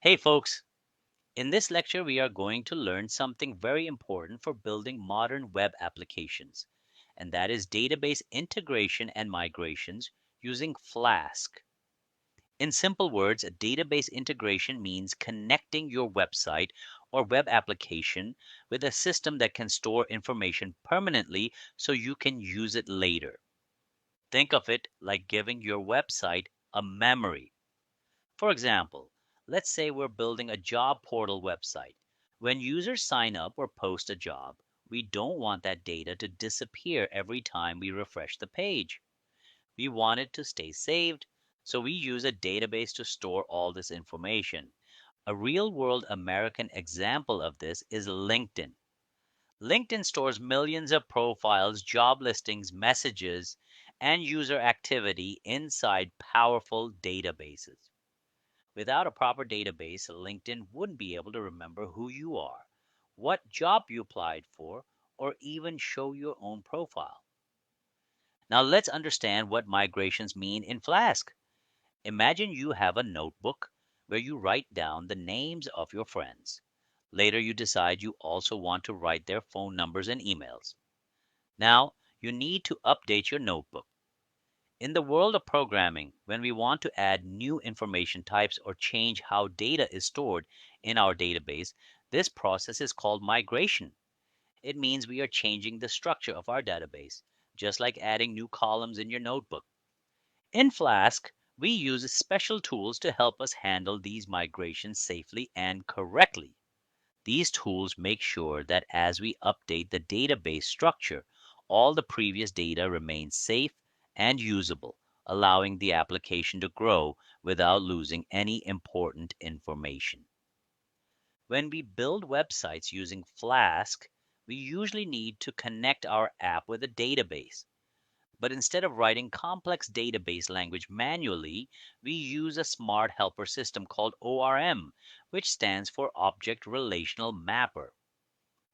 Hey folks, in this lecture we are going to learn something very important for building modern web applications, and that is database integration and migrations using Flask. In simple words, a database integration means connecting your website or web application with a system that can store information permanently so you can use it later. Think of it like giving your website a memory. For example, let's say we're building a job portal website. When users sign up or post a job, we don't want that data to disappear every time we refresh the page. We want it to stay saved, so we use a database to store all this information. A real world American example of this is LinkedIn. LinkedIn stores millions of profiles, job listings, messages, and user activity inside powerful databases. Without a proper database, LinkedIn wouldn't be able to remember who you are, what job you applied for, or even show your own profile. Now let's understand what migrations mean in Flask. Imagine you have a notebook where you write down the names of your friends. Later, you decide you also want to write their phone numbers and emails. Now, you need to update your notebook. In the world of programming, when we want to add new information types or change how data is stored in our database, this process is called migration. It means we are changing the structure of our database, just like adding new columns in your notebook. In Flask, we use special tools to help us handle these migrations safely and correctly. These tools make sure that as we update the database structure, all the previous data remains safe and usable, allowing the application to grow without losing any important information. When we build websites using Flask, we usually need to connect our app with a database. But instead of writing complex database language manually, we use a smart helper system called ORM, which stands for Object Relational Mapper.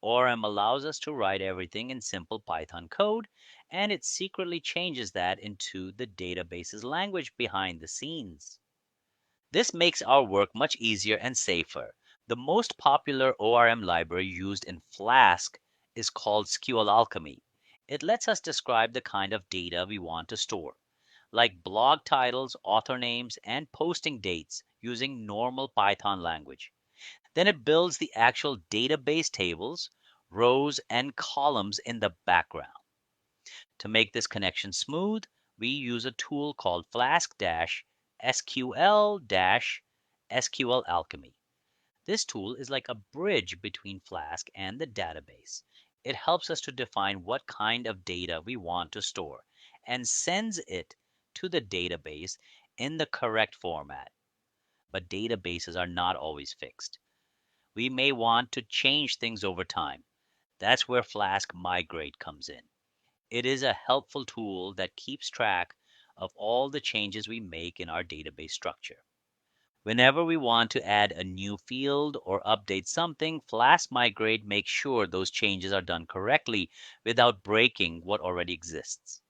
ORM allows us to write everything in simple Python code, and it secretly changes that into the database's language behind the scenes. This makes our work much easier and safer. The most popular ORM library used in Flask is called SQLAlchemy. It lets us describe the kind of data we want to store, like blog titles, author names, and posting dates using normal Python language. Then it builds the actual database tables, rows, and columns in the background. To make this connection smooth, we use a tool called Flask-SQL-SQLAlchemy. This tool is like a bridge between Flask and the database. It helps us to define what kind of data we want to store and sends it to the database in the correct format. But databases are not always fixed. We may want to change things over time. That's where Flask Migrate comes in. It is a helpful tool that keeps track of all the changes we make in our database structure. Whenever we want to add a new field or update something, Flask Migrate makes sure those changes are done correctly without breaking what already exists.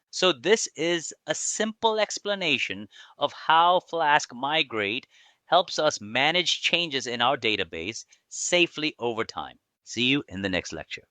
So this is a simple explanation of how Flask Migrate helps us manage changes in our database safely over time. See you in the next lecture.